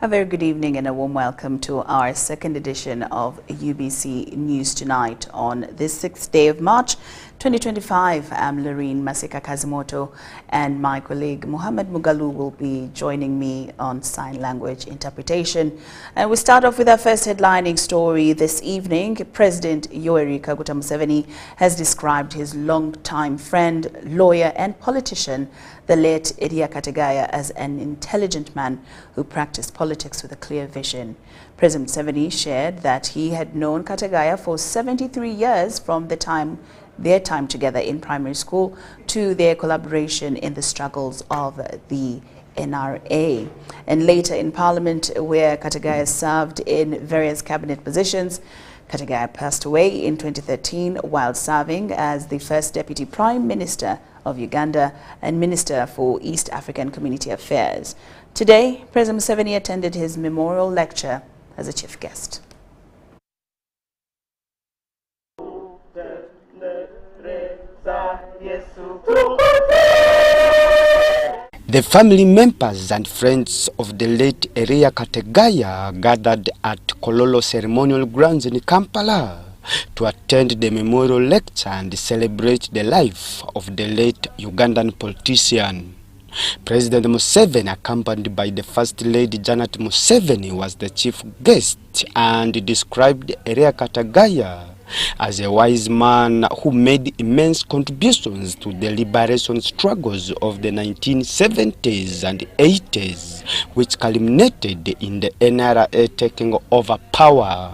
A very good evening and a warm welcome to our second edition of UBC News Tonight on this 6th day of March 2025. I'm Lauryn Masika Kazimoto and my colleague Muhammad Mugalu will be joining me on sign language interpretation. And we start off with our first headlining story this evening. President Yoweri Kaguta Museveni has described his long-time friend, lawyer and politician, the late Eria Kategaya, as an intelligent man who practiced politics with a clear vision. President Museveni shared that he had known Kategaya for 73 years from their time together in primary school to their collaboration in the struggles of the NRA. And later in Parliament, where Kategaya served in various cabinet positions, Kategaya passed away in 2013 while serving as the first Deputy Prime Minister of Uganda and Minister for East African Community Affairs. Today, President Museveni attended his memorial lecture as a chief guest. The family members and friends of the late Eria Kategaya gathered at Kololo Ceremonial Grounds in Kampala to attend the memorial lecture and celebrate the life of the late Ugandan politician. President Museveni, accompanied by the First Lady Janet Museveni, was the chief guest and described Eria Kategaya as a wise man who made immense contributions to the liberation struggles of the 1970s and 80s, which culminated in the NRA taking over power.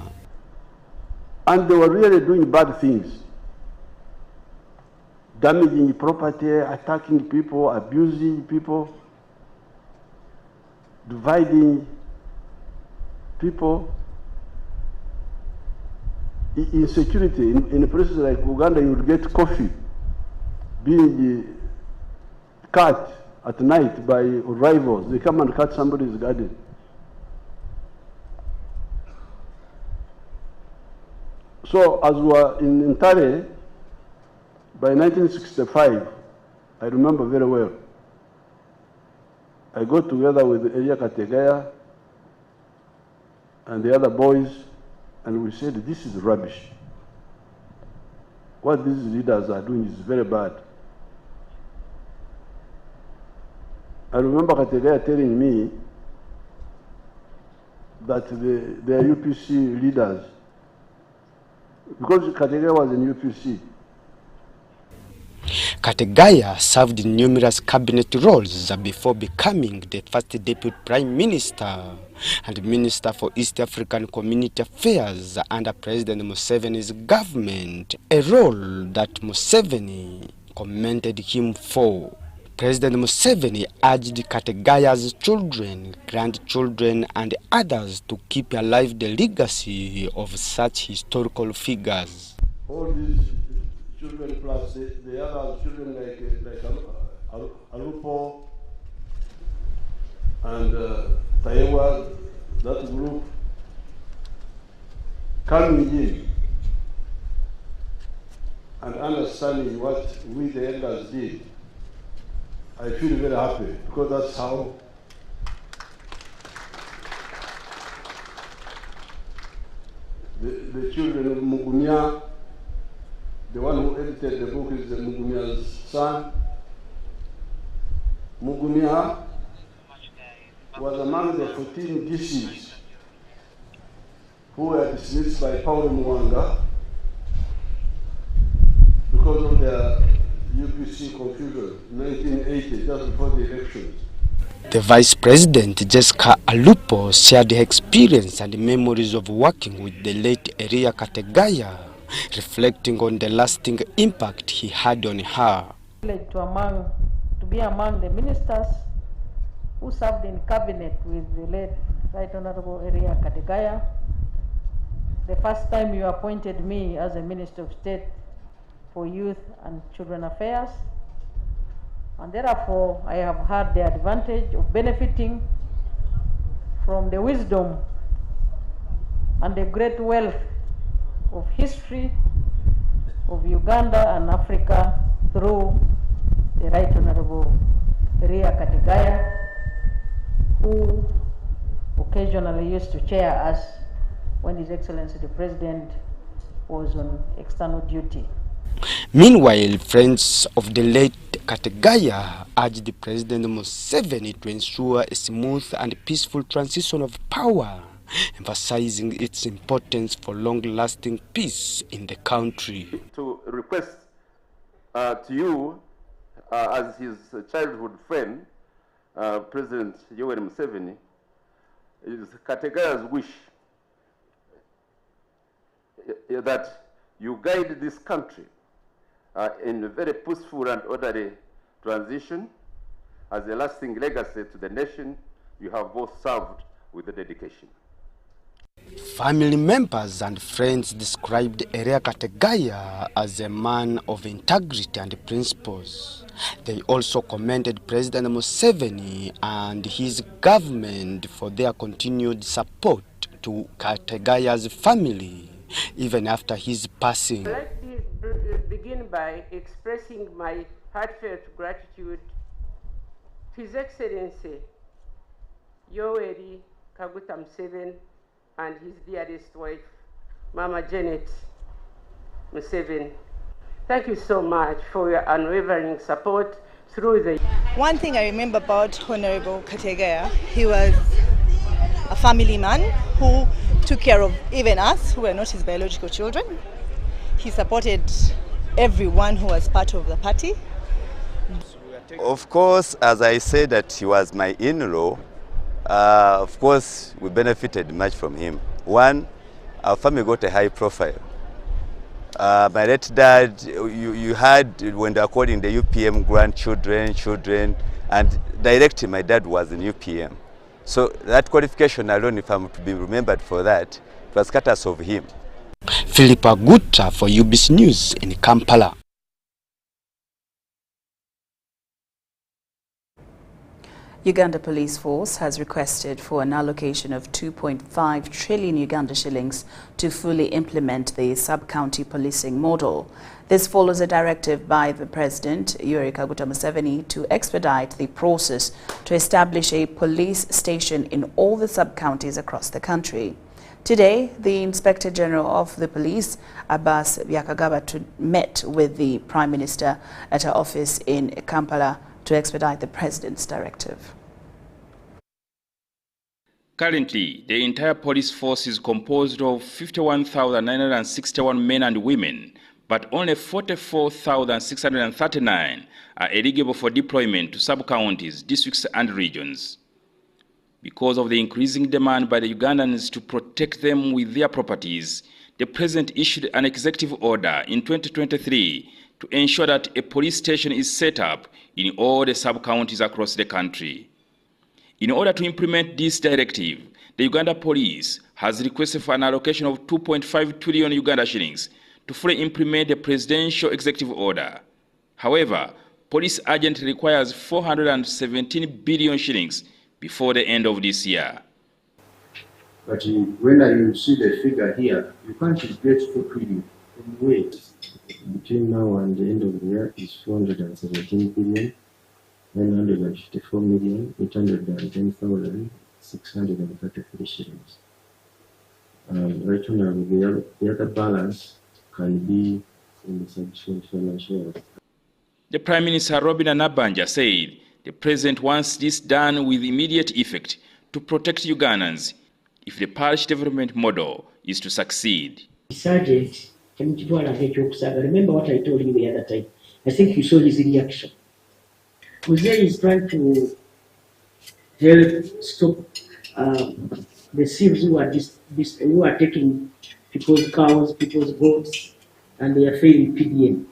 And they were really doing bad things, damaging property, attacking people, abusing people, dividing people. Insecurity in places like Uganda, you would get coffee being cut at night by rivals. They come and cut somebody's garden. So as we were in Ntare, by 1965, I remember very well, I got together with Eria Kategaya and the other boys, and we said, this is rubbish. What these leaders are doing is very bad. I remember Kategaya telling me that they are UPC leaders, because Kategaya was in UPC. Kategaya served in numerous cabinet roles before becoming the first Deputy Prime Minister and Minister for East African Community Affairs under President Museveni's government, a role that Museveni commended him for. President Museveni urged Kategaya's children, grandchildren and others to keep alive the legacy of such historical figures. All these children plus the other children like Alupo and Tayewa, that group, coming in and understanding what we the elders did, I feel very happy, because that's how the children of Mugunya, the one who edited the book is Mugunya's son. Mugunya was among the 14 DCs who were dismissed by Paulo Mwanga because of their UPC confusion in 1980, just before the elections. The Vice President, Jessica Alupo, shared her experience and memories of working with the late Eria Kategaya, reflecting on the lasting impact he had on her. To be among the ministers who served in cabinet with the late Right Honorable Eria Kategaya. The first time you appointed me as a Minister of State for Youth and Children Affairs, and therefore I have had the advantage of benefiting from the wisdom and the great wealth of history of Uganda and Africa through the Right Honorable Eria Kategaya, who occasionally used to chair us when His Excellency the President was on external duty. Meanwhile, friends of the late Kategaya urged President Museveni to ensure a smooth and peaceful transition of power, emphasizing its importance for long-lasting peace in the country. To request to you, as his childhood friend, President Yoweri Museveni, is Kategaya's wish that you guide this country in a very peaceful and orderly transition as a lasting legacy to the nation you have both served with dedication. Family members and friends described Erea Kategaya as a man of integrity and principles. They also commended President Museveni and his government for their continued support to Kategaya's family, even after his passing. I'd like to begin by expressing my heartfelt gratitude to His Excellency Yoweri Kaguta Museveni and his dearest wife, Mama Janet Museveni. Thank you so much for your unwavering support through the... One thing I remember about Honorable Kategaya, he was a family man who took care of even us who were not his biological children. He supported everyone who was part of the party. Of course, as I said that he was my in-law, of course we benefited much from him. One, our family got a high profile. My late dad, you had when they were calling the UPM grandchildren, children, and directly my dad was in UPM. So that qualification alone, if I'm to be remembered for that, it was courtesy of him. Philippa Gutta for UBC News in Kampala. Uganda Police Force has requested for an allocation of 2.5 trillion Uganda shillings to fully implement the sub-county policing model. This follows a directive by the President, Yoweri Kaguta Museveni, to expedite the process to establish a police station in all the sub-counties across the country. Today, the Inspector General of the Police, Abbas Byakagaba, met with the Prime Minister at her office in Kampala to expedite the President's directive. Currently, the entire police force is composed of 51,961 men and women, but only 44,639 are eligible for deployment to sub-counties, districts and regions. Because of the increasing demand by the Ugandans to protect them with their properties, the President issued an executive order in 2023 to ensure that a police station is set up in all the sub-counties across the country. In order to implement this directive, the Uganda Police has requested for an allocation of 2.5 trillion Uganda shillings to fully implement the presidential executive order. However, police urgently requires 417 billion shillings before the end of this year. But when you see the figure here, you can't get 2 trillion from where? Between now and the end of the year is 417 billion. 954,810,633 shillings. Right now, the other balance can be in the subsequent financial year. The Prime Minister Robin Anabanja said the President wants this done with immediate effect to protect Ugandans if the parish development model is to succeed. Sergeant, remember what I told you the other time. I think you saw his reaction. Jose is trying to help stop the thieves who are taking people's cows, people's goats, and they are failing PDM.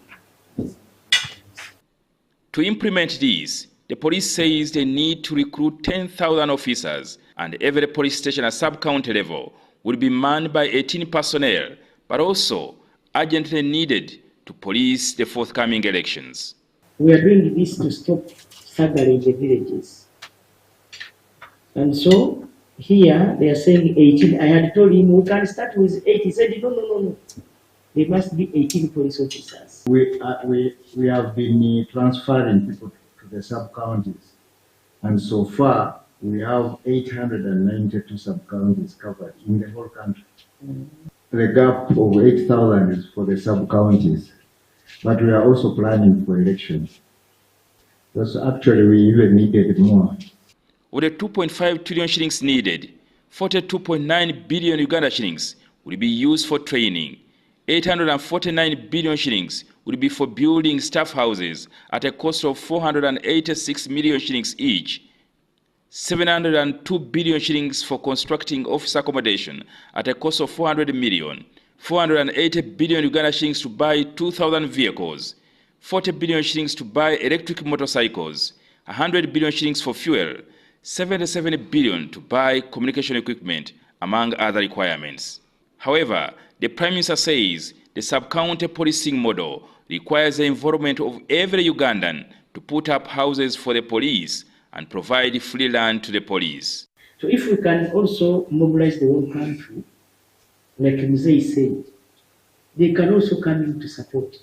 To implement this, the police says they need to recruit 10,000 officers, and every police station at sub-county level will be manned by 18 personnel, but also urgently needed to police the forthcoming elections. We are doing this to stop staggering the villages. And so here they are saying 18. I had told him we can start with 8. He said, no. There must be 18 police officers. We have been transferring people to the sub-counties. And so far, We have 892 sub-counties covered in the whole country. The gap of 8,000 is for the sub-counties, but we are also planning for elections. Because actually we even needed more. With the 2.5 trillion shillings needed, 42.9 billion Uganda shillings will be used for training. 849 billion shillings will be for building staff houses at a cost of 486 million shillings each. 702 billion shillings for constructing office accommodation at a cost of 400 million. 480 billion Uganda shillings to buy 2,000 vehicles. 40 billion shillings to buy electric motorcycles. 100 billion shillings for fuel. 77 billion to buy communication equipment, among other requirements. However, the Prime Minister says the sub-county policing model requires the involvement of every Ugandan to put up houses for the police and provide free land to the police. So if we can also mobilize the whole country, like Mzee said, they can also come in to support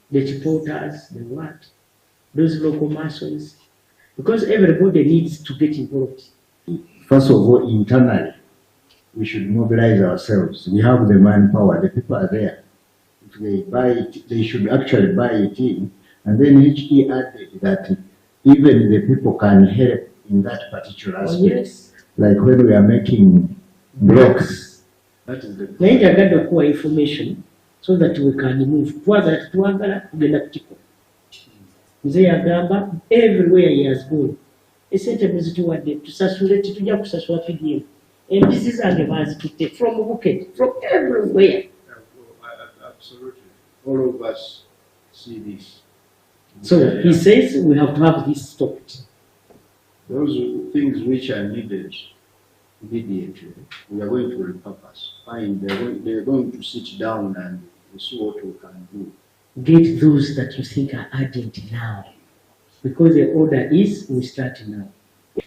the chipotas, the what, those local masons, because everybody needs to get involved. First of all, internally, we should mobilize ourselves. We have the manpower, the people are there. If they buy it, they should actually buy it in, and then HE added that even the people can help in that particular aspect. Oh, yes. Like when we are making blocks. That is the information so that we can move. Mzee agamba everywhere he has gone. Esente muzituwadde tusasule titujja kusasula fidiyemu. Embizi zange bazitutte from Buked, from everywhere. Absolutely. All of us see this. So he says we have to have this stopped. Those things which are needed immediately, we are going to repurpose. Fine, they're going to sit down and see what we can do. Get those that you think are urgent now. Because the order is, we start now.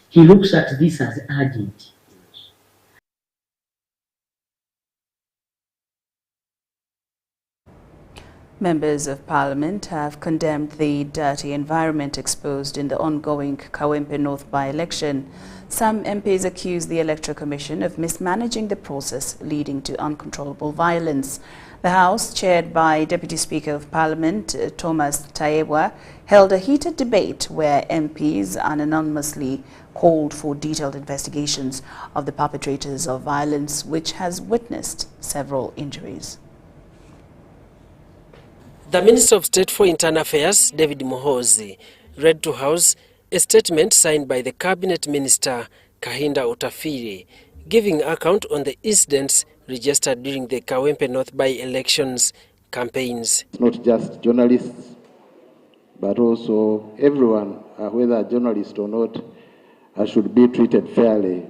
He looks at this as urgent. Members of Parliament have condemned the dirty environment exposed in the ongoing Kawempe North by-election. Some MPs accuse the Electoral Commission of mismanaging the process, leading to uncontrollable violence. The House, chaired by Deputy Speaker of Parliament Thomas Tayebwa, held a heated debate where MPs anonymously called for detailed investigations of the perpetrators of violence, which has witnessed several injuries. The Minister of State for Internal Affairs, David Muhoozi, read to House a statement signed by the Cabinet Minister Kahinda Utafire, giving account on the incidents registered during the Kawempe North by-elections campaigns. Not just journalists, but also everyone, whether a journalist or not, should be treated fairly.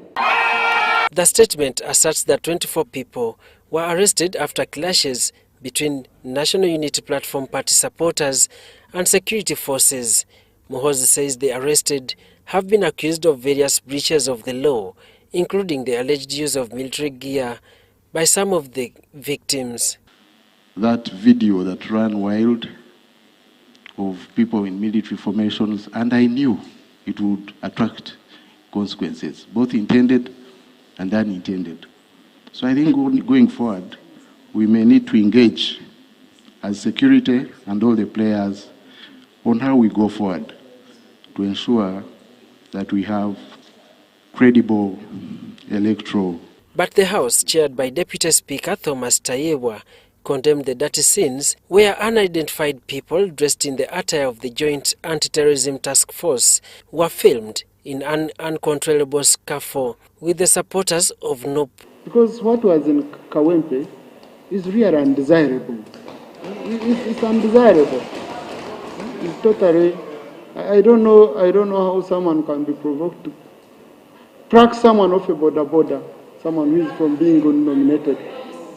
The statement asserts that 24 people were arrested after clashes between National Unity Platform Party supporters and security forces. Muhoozi says the arrested have been accused of various breaches of the law, including the alleged use of military gear by some of the victims. That video that ran wild of people in military formations, and I knew it would attract consequences, both intended and unintended. So I think going forward, we may need to engage as security and all the players on how we go forward to ensure that we have credible electoral. But the House, chaired by Deputy Speaker Thomas Tayebwa, condemned the dirty scenes where unidentified people dressed in the attire of the Joint Anti-Terrorism Task Force were filmed in an uncontrollable scuffle with the supporters of NUP. Because what was in Kawempe is really undesirable. It's undesirable. It's totally. I don't know how someone can be provoked to track someone off a border, someone who is from being nominated.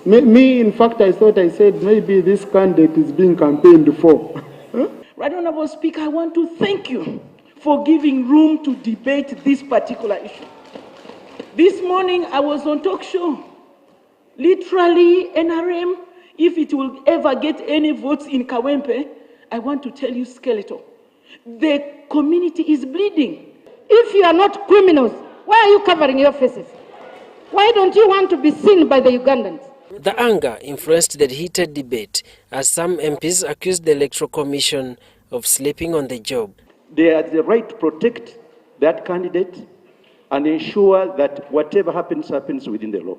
Me, in fact, I said maybe this candidate is being campaigned for. Right Honorable Speaker, I want to thank you for giving room to debate this particular issue. This morning I was on talk show. Literally, NRM, if it will ever get any votes in Kawempe, I want to tell you, skeletal, the community is bleeding. If you are not criminals, why are you covering your faces? Why don't you want to be seen by the Ugandans? The anger influenced the heated debate as some MPs accused the Electoral Commission of sleeping on the job. They have the right to protect that candidate and ensure that whatever happens, happens within the law.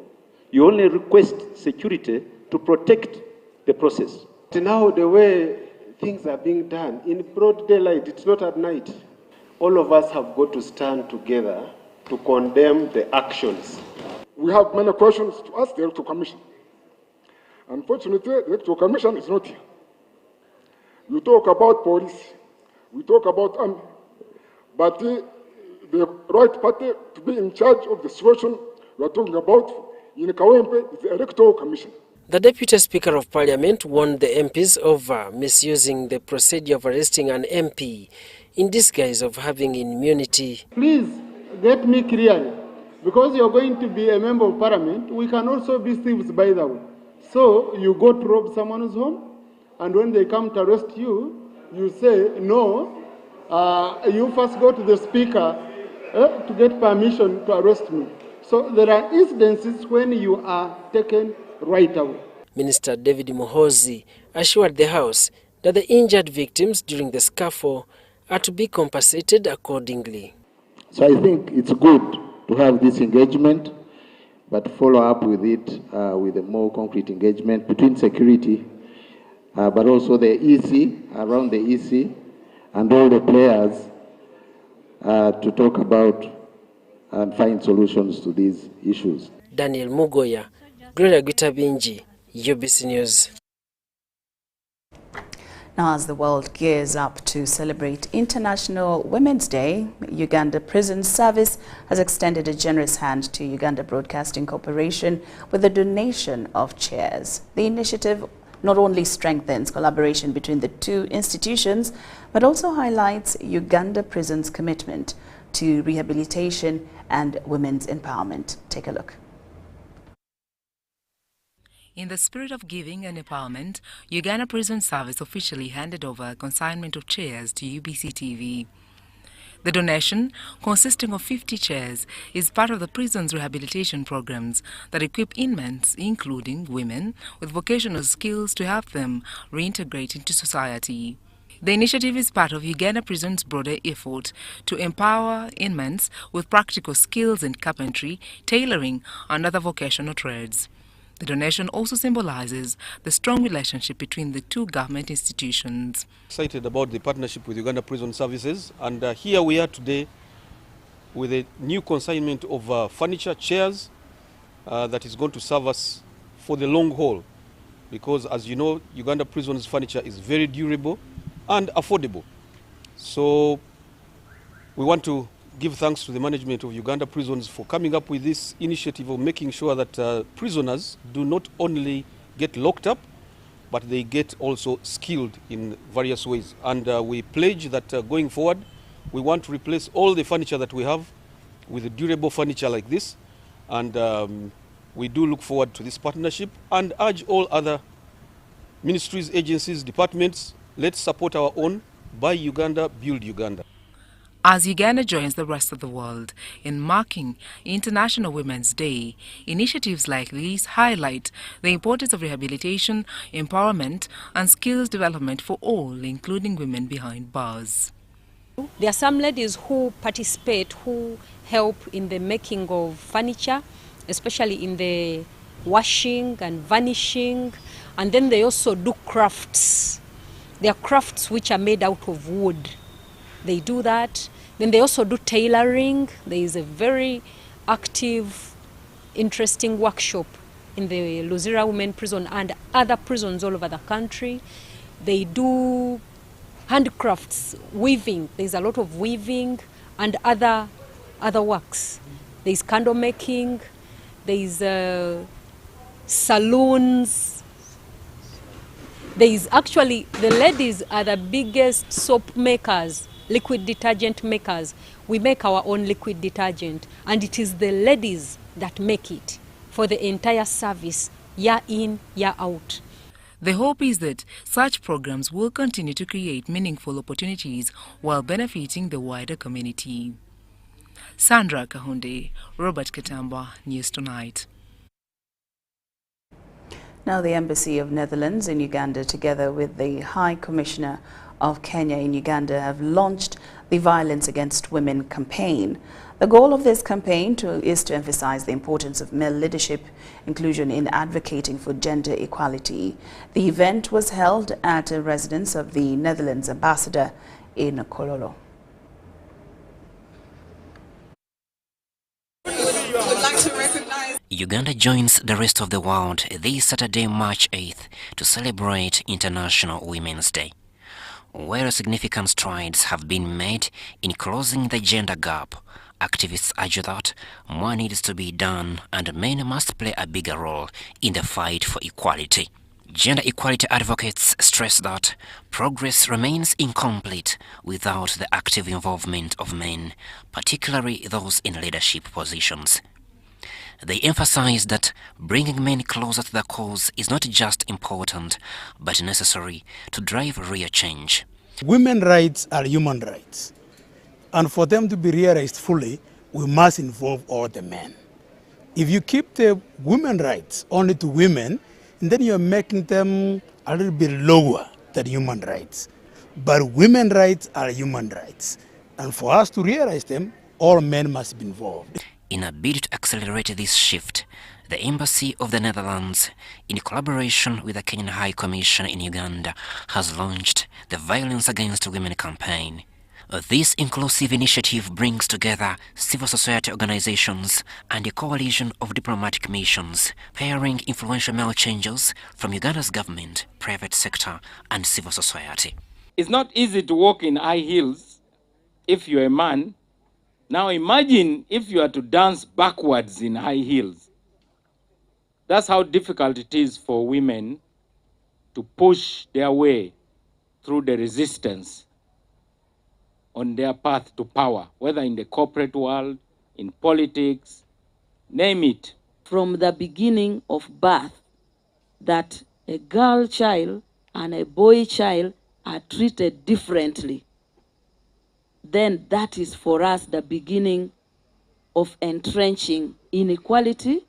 You only request security to protect the process. Now the way things are being done, in broad daylight, it's not at night. All of us have got to stand together to condemn the actions. We have many questions to ask the Electoral Commission. Unfortunately, the Electoral Commission is not here. You talk about police, we talk about army, but the right party to be in charge of the situation we are talking about in Kawempe is the Electoral Commission. The Deputy Speaker of Parliament warned the MPs over misusing the procedure of arresting an MP in disguise of having immunity. Please get me clearly, because you are going to be a member of Parliament, we can also be thieves, by the way. So you go to rob someone's home, and when they come to arrest you, you say, no, you first go to the Speaker to get permission to arrest me. So there are incidences when you are taken right away. Minister David Muhoozi assured the House that the injured victims during the scuffle are to be compensated accordingly. So I think it's good to have this engagement, but follow up with it with a more concrete engagement between security, but also the EC, around the EC, and all the players to talk about and find solutions to these issues. Daniel Mugoya, Gloria Guitabinji, UBC News. Now, as the world gears up to celebrate International Women's Day, Uganda Prison Service has extended a generous hand to Uganda Broadcasting Corporation with a donation of chairs. The initiative not only strengthens collaboration between the two institutions, but also highlights Uganda Prison's commitment to rehabilitation and women's empowerment. Take a look. In the spirit of giving and empowerment, Uganda Prison Service officially handed over a consignment of chairs to UBC TV. The donation, consisting of 50 chairs, is part of the prison's rehabilitation programs that equip inmates, including women, with vocational skills to help them reintegrate into society. The initiative is part of Uganda Prison's broader effort to empower inmates with practical skills in carpentry, tailoring, and other vocational trades. The donation also symbolizes the strong relationship between the two government institutions. Excited about the partnership with Uganda Prison Services, and here we are today with a new consignment of furniture, chairs, that is going to serve us for the long haul. Because as you know, Uganda Prison's furniture is very durable and affordable. So we want to give thanks to the management of Uganda Prisons for coming up with this initiative of making sure that prisoners do not only get locked up, but they get also skilled in various ways. And we pledge that going forward, we want to replace all the furniture that we have with durable furniture like this. And we do look forward to this partnership and urge all other ministries, agencies, departments, let's support our own. Buy Uganda, build Uganda. As Uganda joins the rest of the world in marking International Women's Day, initiatives like these highlight the importance of rehabilitation, empowerment, and skills development for all, including women behind bars. There are some ladies who participate, who help in the making of furniture, especially in the washing and varnishing, and then they also do crafts. There are crafts which are made out of wood. They do that. Then they also do tailoring. There is a very active, interesting workshop in the Luzira Women Prison and other prisons all over the country. They do handcrafts, weaving. There's a lot of weaving and other works. There's candle making. There's saloons. There's actually, the ladies are the biggest soap makers, liquid detergent makers. We make our own liquid detergent, and it is the ladies that make it for the entire service, year in, year out. The hope is that such programs will continue to create meaningful opportunities while benefiting the wider community. Sandra Kahundi, Robert Kitambwa, News Tonight. Now, the Embassy of Netherlands in Uganda, together with the High Commissioner of Kenya in Uganda, have launched the Violence Against Women campaign. The goal of this campaign is to emphasize the importance of male leadership, inclusion in advocating for gender equality. The event was held at a residence of the Netherlands ambassador in Kololo. Uganda joins the rest of the world this Saturday, March 8th, to celebrate International Women's Day. Where significant strides have been made in closing the gender gap, activists argue that more needs to be done and men must play a bigger role in the fight for equality. Gender equality advocates stress that progress remains incomplete without the active involvement of men, particularly those in leadership positions. They emphasize that bringing men closer to the cause is not just important, but necessary to drive real change. Women's rights are human rights, and for them to be realized fully, we must involve all the men. If you keep the women's rights only to women, then you're making them a little bit lower than human rights. But women's rights are human rights, and for us to realize them, all men must be involved. In a bid to accelerate this shift, the Embassy of the Netherlands, in collaboration with the Kenyan High Commission in Uganda, has launched the Violence Against Women campaign. This inclusive initiative brings together civil society organizations and a coalition of diplomatic missions, pairing influential male changers from Uganda's government, private sector, and civil society. It's not easy to walk in high heels if you're a man. Now imagine if you are to dance backwards in high heels. That's how difficult it is for women to push their way through the resistance on their path to power, whether in the corporate world, in politics, name it. From the beginning of birth, that a girl child and a boy child are treated differently, then that is for us the beginning of entrenching inequality,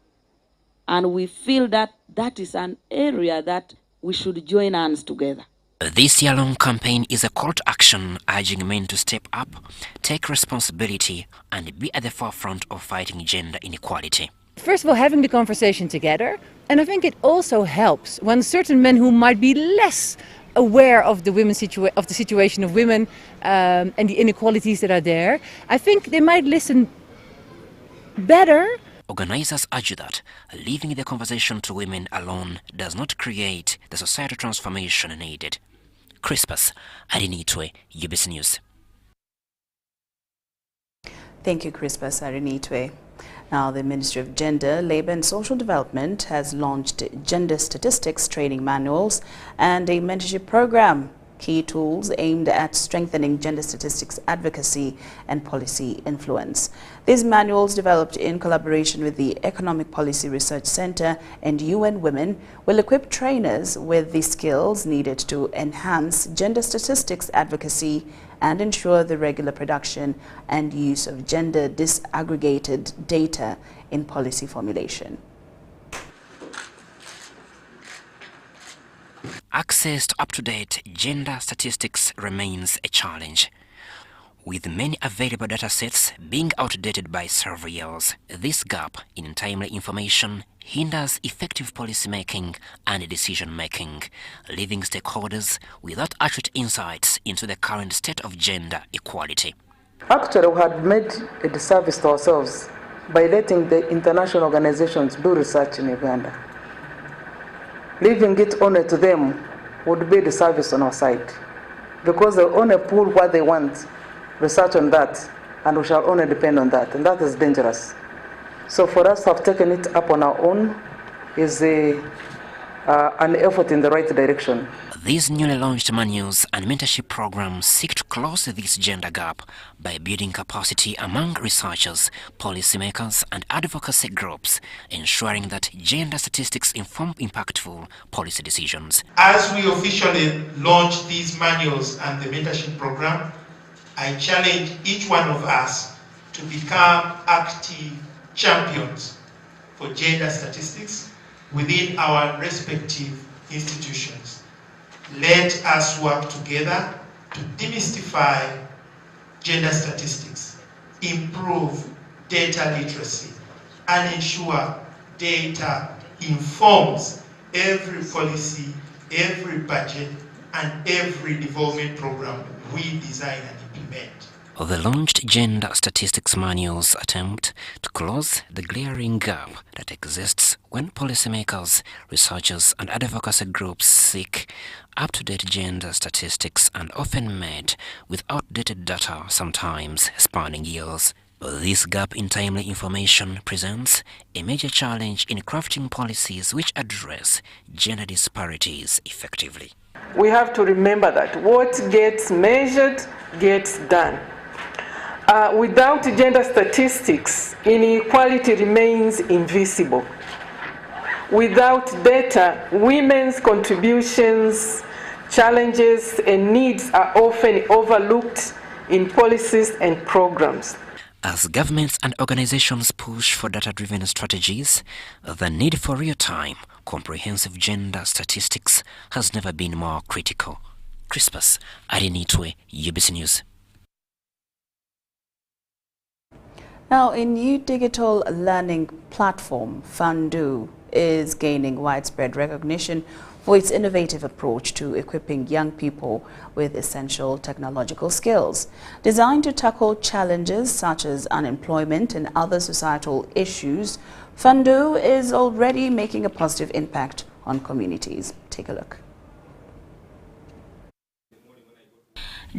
and we feel that that is an area that we should join hands together. This year-long campaign is a call to action urging men to step up, take responsibility, and be at the forefront of fighting gender inequality. First of all, having the conversation together, and I think it also helps when certain men who might be less aware of the situation of women and the inequalities that are there, I think they might listen better. Organizers argue that leaving the conversation to women alone does not create the societal transformation needed. Crispus Arinitwe, UBC News. Thank you, Crispus Arinitwe. Now, the Ministry of Gender, Labour and Social Development has launched gender statistics training manuals and a mentorship program, key tools aimed at strengthening gender statistics advocacy and policy influence. These manuals, developed in collaboration with the Economic Policy Research Center and UN Women, will equip trainers with the skills needed to enhance gender statistics advocacy and ensure the regular production and use of gender disaggregated data in policy formulation. Access to up-to-date gender statistics remains a challenge. With many available data sets being outdated by several years, this gap in timely information hinders effective policy-making and decision-making, leaving stakeholders without accurate insights into the current state of gender equality. Actually, we had made a disservice to ourselves by letting the international organizations do research in Uganda. Leaving it only to them would be the service on our side, because they only pull what they want, research on that, and we shall only depend on that, and that is dangerous. So for us to have taken it up on our own is an effort in the right direction. These newly launched manuals and mentorship programs seek to close this gender gap by building capacity among researchers, policymakers, and advocacy groups, ensuring that gender statistics inform impactful policy decisions. As we officially launch these manuals and the mentorship program, I challenge each one of us to become active champions for gender statistics within our respective institutions. Let us work together to demystify gender statistics, improve data literacy, and ensure data informs every policy, every budget, and every development program we design and implement. The launched Gender Statistics Manual's attempt to close the glaring gap that exists when policymakers, researchers, and advocacy groups seek up-to-date gender statistics and often met with outdated data, sometimes spanning years. This gap in timely information presents a major challenge in crafting policies which address gender disparities effectively. We have to remember that what gets measured gets done. Without gender statistics, inequality remains invisible. Without data, women's contributions, challenges, and needs are often overlooked in policies and programs. As governments and organizations push for data-driven strategies, the need for real-time, comprehensive gender statistics has never been more critical. Crispus Arinitwe, UBC News. Now, a new digital learning platform, Fundu, is gaining widespread recognition for its innovative approach to equipping young people with essential technological skills. Designed to tackle challenges such as unemployment and other societal issues, Fundu is already making a positive impact on communities. Take a look.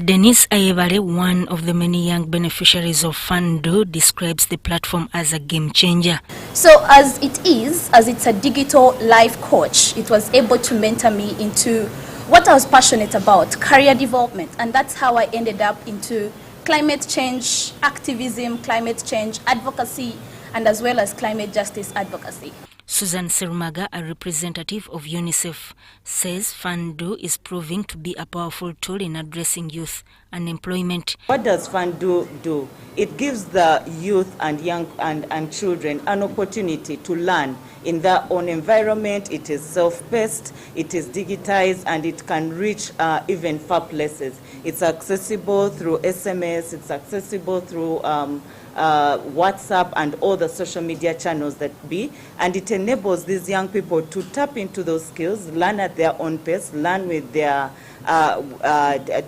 Denise Ayebare, one of the many young beneficiaries of Fundu, describes the platform as a game changer. So as it's a digital life coach, it was able to mentor me into what I was passionate about, career development. And that's how I ended up into climate change activism, climate change advocacy, and as well as climate justice advocacy. Susan Serumaga, a representative of UNICEF, says Fundu is proving to be a powerful tool in addressing youth unemployment. What does Fundu do? It gives the youth and young and children an opportunity to learn in their own environment. It is self-paced, it is digitized, and it can reach even far places. It's accessible through SMS, it's accessible through WhatsApp and all the social media channels that be, and it enables these young people to tap into those skills, learn at their own pace, learn with their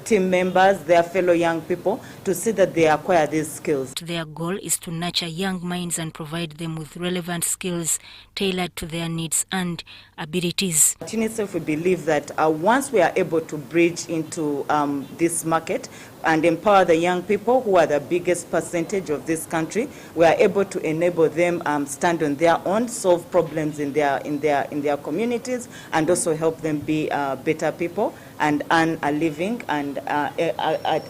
team members, their fellow young people, to see that they acquire these skills. Their goal is to nurture young minds and provide them with relevant skills tailored to their needs and abilities. At UNICEF, we believe that once we are able to bridge into this market and empower the young people, who are the biggest percentage of this country, we are able to enable them stand on their own, solve problems in their communities, and also help them be better people and earn a living and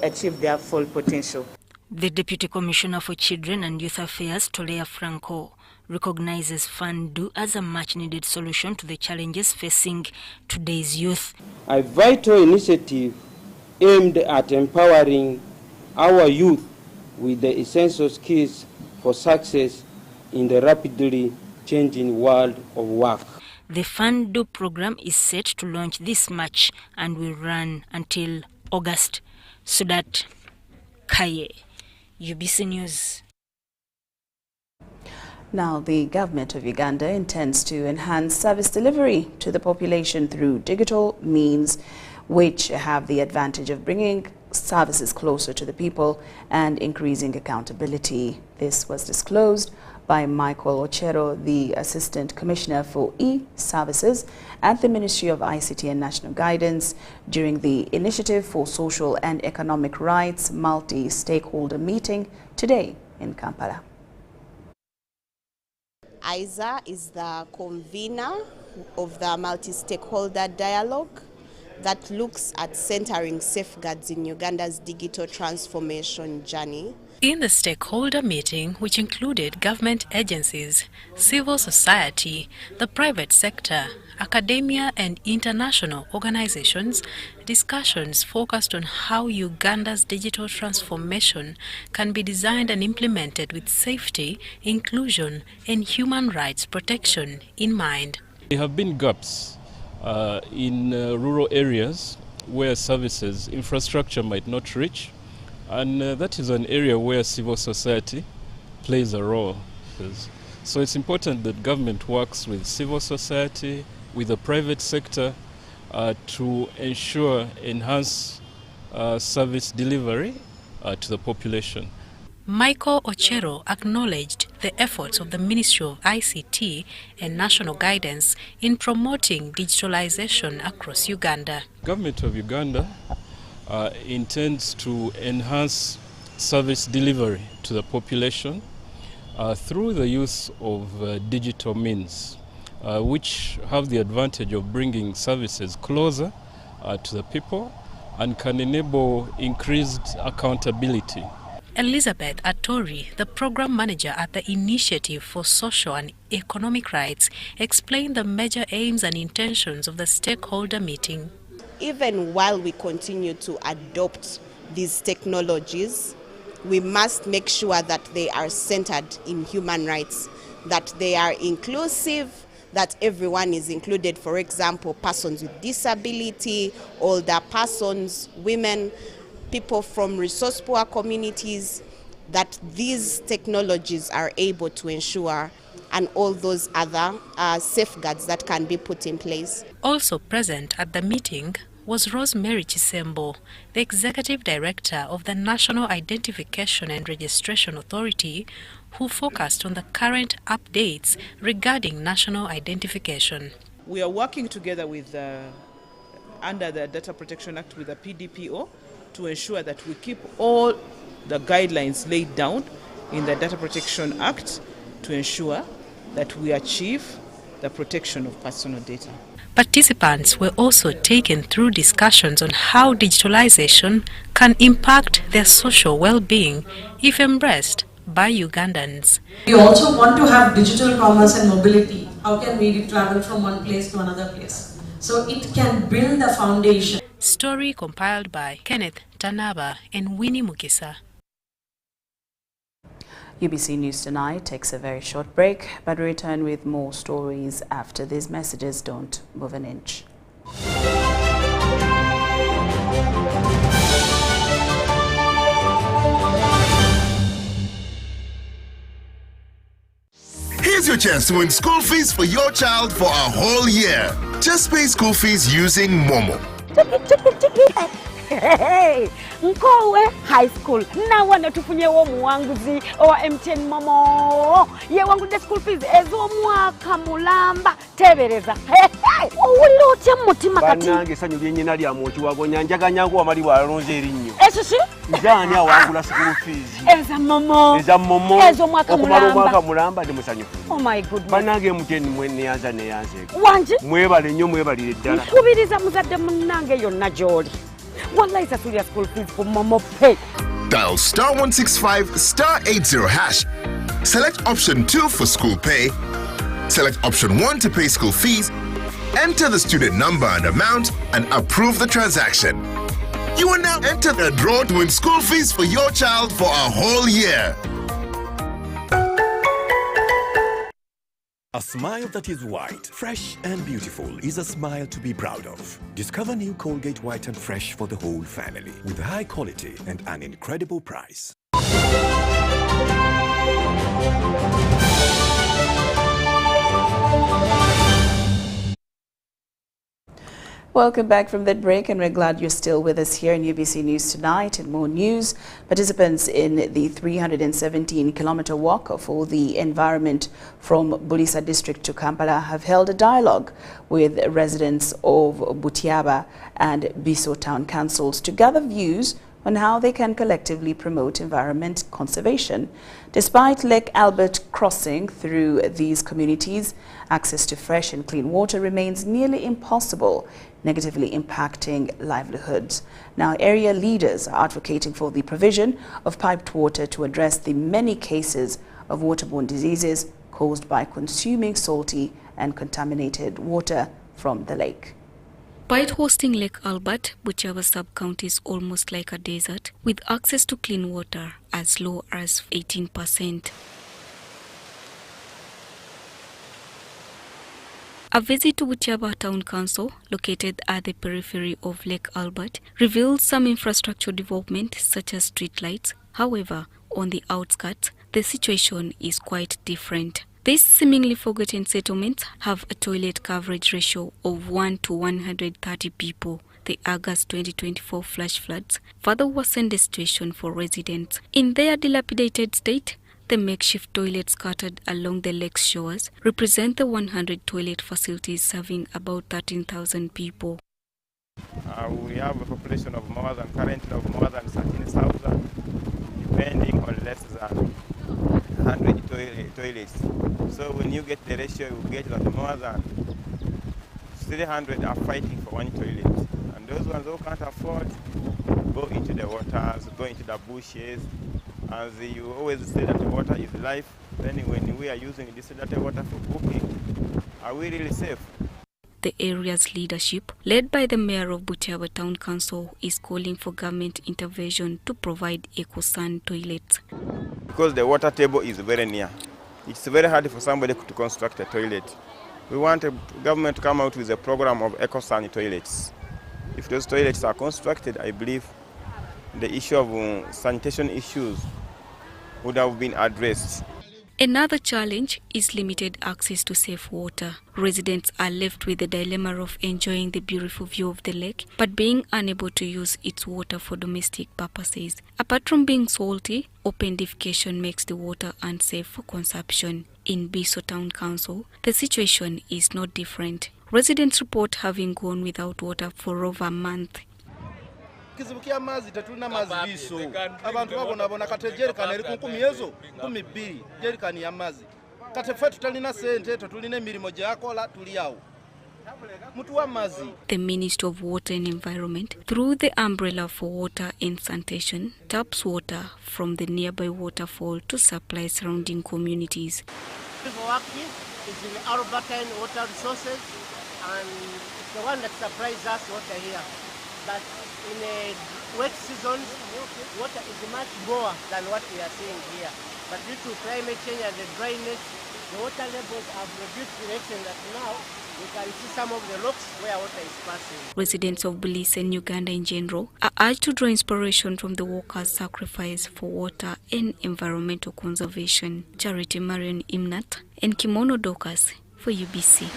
achieve their full potential. The Deputy Commissioner for Children and Youth Affairs, Tolea Franco, recognizes Fundu as a much-needed solution to the challenges facing today's youth. A vital initiative aimed at empowering our youth with the essential skills for success in the rapidly changing world of work. The Fundu program is set to launch this March and will run until August. Sudat Kaye, UBC News. Now, the government of Uganda intends to enhance service delivery to the population through digital means, which have the advantage of bringing services closer to the people and increasing accountability. This was disclosed by Michael Ochero, the Assistant Commissioner for E-Services at the Ministry of ICT and National Guidance, during the Initiative for Social and Economic Rights multi-stakeholder meeting today in Kampala. ISA is the convener of the multi-stakeholder dialogue that looks at centering safeguards in Uganda's digital transformation journey In the stakeholder meeting, which included government agencies, civil society, the private sector, academia and international organizations, discussions focused on how Uganda's digital transformation can be designed and implemented with safety, inclusion and human rights protection in mind. There have been gaps in rural areas where services, infrastructure might not reach. And that is an area where civil society plays a role. So it's important that government works with civil society, with the private sector to ensure enhanced service delivery to the population. Michael Ochero acknowledged the efforts of the Ministry of ICT and National Guidance in promoting digitalization across Uganda. Government of Uganda intends to enhance service delivery to the population through the use of digital means, which have the advantage of bringing services closer to the people and can enable increased accountability. Elizabeth Atori, the program manager at the Initiative for Social and Economic Rights, explained the major aims and intentions of the stakeholder meeting. Even while we continue to adopt these technologies, we must make sure that they are centered in human rights, that they are inclusive, that everyone is included. For example, persons with disability, older persons, women, people from resource-poor communities, that these technologies are able to ensure, and all those other safeguards that can be put in place. Also present at the meeting was Rosemary Chisembo, the Executive Director of the National Identification and Registration Authority, who focused on the current updates regarding national identification. We are working together with, under the Data Protection Act with the PDPO to ensure that we keep all the guidelines laid down in the Data Protection Act to ensure that we achieve the protection of personal data. Participants were also taken through discussions on how digitalization can impact their social well-being if embraced by Ugandans. We also want to have digital commerce and mobility. How can we travel from one place to another place? So it can build the foundation. Story compiled by Kenneth Tanaba and Winnie Mukisa. UBC News Tonight takes a very short break, but we return with more stories after these messages. Don't move an inch. Here's your chance to win school fees for your child for a whole year. Just pay school fees using Momo. Hey, Nkowe High School. Na wana tufunye wo muwanguzi owa MTN Momo. Ye wangu de school fees ezo mwaka mulamba tebereza. Hey, owulira otya mutima kati. Banange sanyu byenye lya mochi wagonya njaga nyangu wamali walonze erinyo. Shishi? Njani awangula school fees. Eza Momo. Eza Momo. Ezo mwaka mulamba. Mwaka mulamba ndi musanyu. Oh my goodness. Banange MTN mwene yanza ne yanze. Wanje? Mwebale nnyo mwebali ddala. Kubiriza muzadde munange yonna joli. Wallahi sasulia school fees for Momo Pay. Dial *165 *80 hash. Select option 2 for school pay. Select option 1 to pay school fees. Enter the student number and amount and approve the transaction. You are now entered the draw to win school fees for your child for a whole year. A smile that is white, fresh and beautiful is a smile to be proud of. Discover new Colgate White and Fresh for the whole family with high quality and an incredible price. Welcome back from that break, and we're glad you're still with us here in UBC News Tonight. And more news, participants in the 317-kilometer walk for the environment from Bulisa district to Kampala have held a dialogue with residents of Butiaba and Biso town councils to gather views on how they can collectively promote environment conservation. Despite Lake Albert crossing through these communities, access to fresh and clean water remains nearly impossible, negatively impacting livelihoods. Now, area leaders are advocating for the provision of piped water to address the many cases of waterborne diseases caused by consuming salty and contaminated water from the lake. Despite hosting Lake Albert, Butcherba sub-county is almost like a desert, with access to clean water as low as 18%. A visit to Butcherba Town Council, located at the periphery of Lake Albert, revealed some infrastructure development such as streetlights. However, on the outskirts, the situation is quite different. These seemingly forgotten settlements have a toilet coverage ratio of 1 to 130 people. The August 2024 flash floods further worsened the situation for residents. In their dilapidated state, the makeshift toilets scattered along the lake's shores represent the 100 toilet facilities serving about 13,000 people. We have a population of currently of more than 13,000, depending on less than 100 toilets. So when you get the ratio, you get that more than 300 are fighting for one toilet. And those ones who can't afford go into the waters, go into the bushes. As you always say that water is life, then when we are using distilled water for cooking, are we really safe? The area's leadership, led by the mayor of Butcherba Town Council, is calling for government intervention to provide eco-sand toilets. Because the water table is very near, it's very hard for somebody to construct a toilet. We want the government to come out with a program of eco-sand toilets. If those toilets are constructed, I believe the issue of sanitation issues would have been addressed. Another challenge is limited access to safe water. Residents are left with the dilemma of enjoying the beautiful view of the lake, but being unable to use its water for domestic purposes. Apart from being salty, open defecation makes the water unsafe for consumption. In Biso Town Council, the situation is not different. Residents report having gone without water for over a month. Kizibu kya mazi tetulina mazi Biso. Abantu babonabona kate jerikani eri ku 10 12 jerikani ya mazi. Kate ffe tutalina sente tetulina emirimo gyakola tuli awo. Mutuwa mazi. The Ministry of Water and Environment, through the umbrella for water and sanitation, taps water from the nearby waterfall to supply surrounding communities. Working is in Albertine water resources, and it's the one that supplies us water here. But in a wet season, water is much more than what we are seeing here. But due to climate change and the dryness, the water levels have reduced to the extent that now we can see some of the rocks where water is passing. Residents of Belize and Uganda in general are urged to draw inspiration from the workers' sacrifice for water and environmental conservation. Charity Marion Imnat and Kimono Dokas for UBC.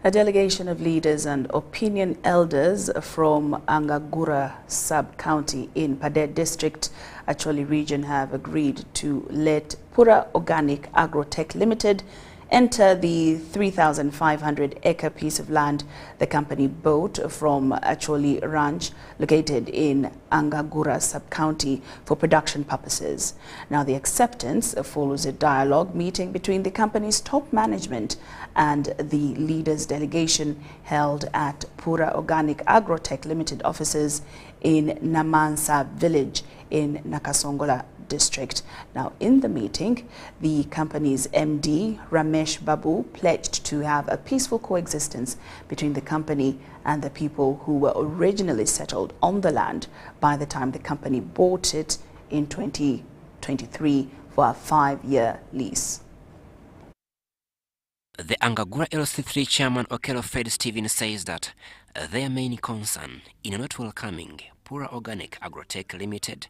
A delegation of leaders and opinion elders from Angagura sub-county in Padet district, Acholi region, have agreed to let Pura Organic Agrotech Limited enter the 3,500-acre piece of land the company bought from Acholi Ranch, located in Angagura sub-county, for production purposes. Now, the acceptance follows a dialogue meeting between the company's top management and the leaders' delegation held at Pura Organic Agrotech Limited offices in Namansa village in Nakasongola district. Now, in the meeting, the company's MD, Ramesh Babu, pledged to have a peaceful coexistence between the company and the people who were originally settled on the land by the time the company bought it in 2023 for a 5-year lease. The Angagura LC3 chairman Okelo Fred Stephen says that their main concern in not welcoming Pura Organic Agrotech Limited,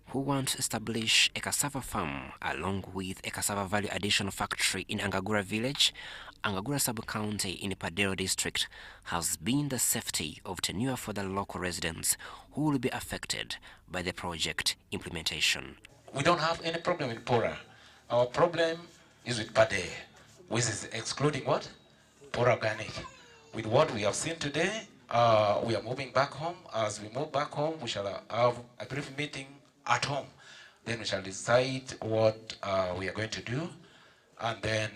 who want to establish a cassava farm along with a cassava value addition factory in Angagura village, Angagura sub-county in Padero district, has been the safety of tenure for the local residents who will be affected by the project implementation. We don't have any problem with Pura. Our problem is with Padero, which is excluding what? Pura Organic. With what we have seen today, we are moving back home. As we move back home, we shall have a brief meeting at home. Then we shall decide what we are going to do. And then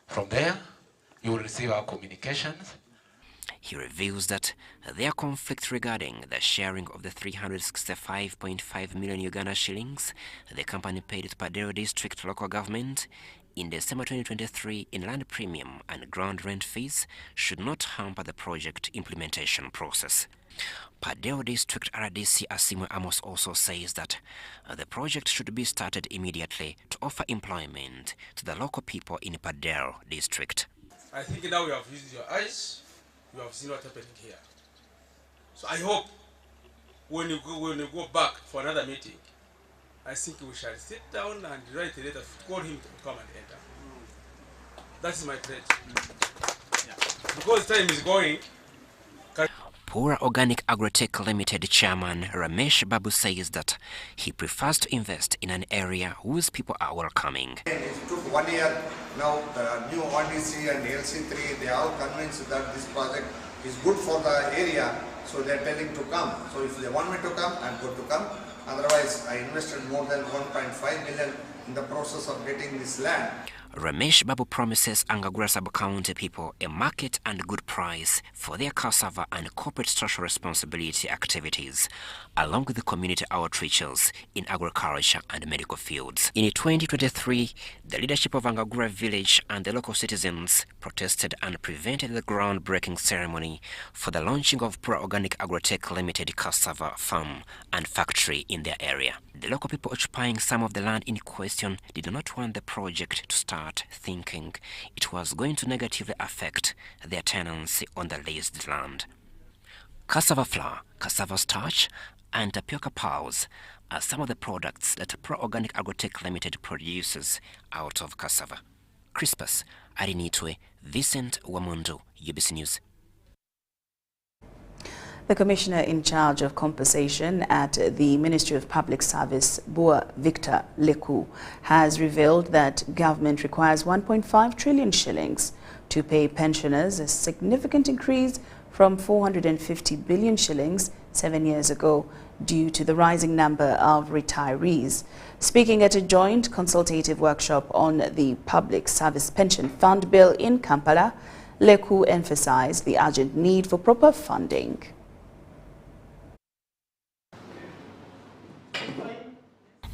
from there, you will receive our communications. He reveals that there are conflicts regarding the sharing of the 365.5 million Uganda shillings the company paid to Padero District local government in December 2023 in land premium and ground rent fees should not hamper the project implementation process. Padero District RDC Asimwe Amos also says that the project should be started immediately to offer employment to the local people in Padero District. I think now you have used your eyes. You have seen what happened here. So I hope when you go back for another meeting, I think we shall sit down and write a letter to call him to come and enter. That is my pledge. Yeah. Because time is going. Pura Organic Agrotech Limited chairman Ramesh Babu says that he prefers to invest in an area whose people are welcoming. It took 1 year. Now the new RDC and LC3, they are all convinced that this project is good for the area, so they are telling to come. So if they want me to come, I am good to come. Otherwise, I invested more than 1.5 million in the process of getting this land. Ramesh Babu promises Angagura sub-county people a market and good price for their cassava and corporate social responsibility activities, along with the community outreaches in agriculture and medical fields. In 2023, the leadership of Angagura village and the local citizens protested and prevented the groundbreaking ceremony for the launching of Pura Organic Agrotech Limited cassava farm and factory in their area. The local people occupying some of the land in question did not want the project to start, thinking it was going to negatively affect their tenancy on the leased land. Cassava flour, cassava starch, and tapioca powders are some of the products that Pro Organic Agrotech Limited produces out of cassava. Crispus Arinitwe, Vincent Wamundu, UBC News. The Commissioner in charge of compensation at the Ministry of Public Service, Bua Victor Leku, has revealed that government requires 1.5 trillion shillings to pay pensioners, a significant increase from 450 billion shillings 7 years ago due to the rising number of retirees. Speaking at a joint consultative workshop on the Public Service Pension Fund Bill in Kampala, Leku emphasized the urgent need for proper funding.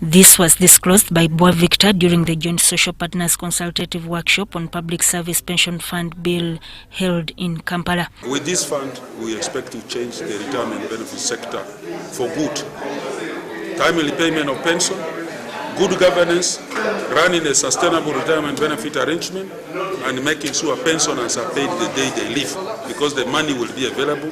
This was disclosed by Bua Victor during the Joint Social Partners Consultative Workshop on Public Service Pension Fund Bill held in Kampala. With this fund, we expect to change the retirement benefit sector for good. Timely payment of pension, good governance, running a sustainable retirement benefit arrangement, and making sure pensioners are paid the day they leave, because the money will be available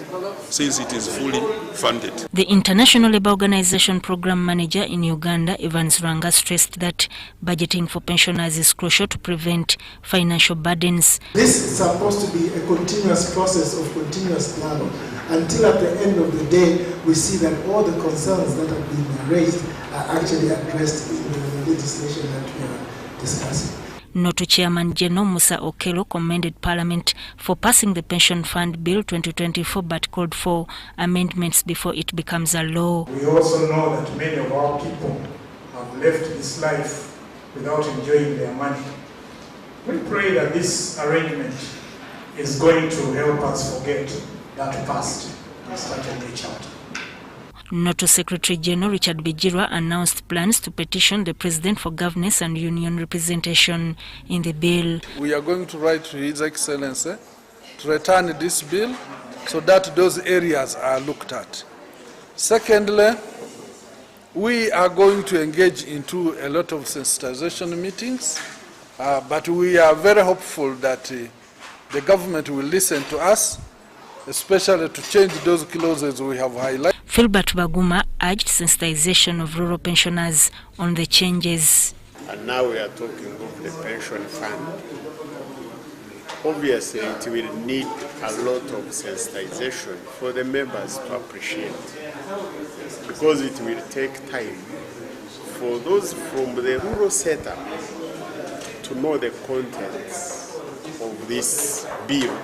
since it is fully funded. The International Labour Organization Program Manager in Uganda, Evans Ranga, stressed that budgeting for pensioners is crucial to prevent financial burdens. This is supposed to be a continuous process of continuous planning until at the end of the day we see that all the concerns that have been raised are actually addressed in the legislation that we are discussing. Noto Chairman General Musa Okello commended Parliament for passing the Pension Fund Bill 2024 but called for amendments before it becomes a law. We also know that many of our people have left this life without enjoying their money. We pray that this arrangement is going to help us forget that past and start a new chapter. Noto Secretary General Richard Bijirwa announced plans to petition the President for governance and union representation in the bill. We are going to write to His Excellency to return this bill so that those areas are looked at. Secondly, we are going to engage into a lot of sensitization meetings, but we are very hopeful that the government will listen to us, especially to change those clauses we have highlighted. Philbert Baguma urged sensitization of rural pensioners on the changes. And now we are talking of the pension fund. Obviously, it will need a lot of sensitization for the members to appreciate, because it will take time for those from the rural setup to know the contents of this bill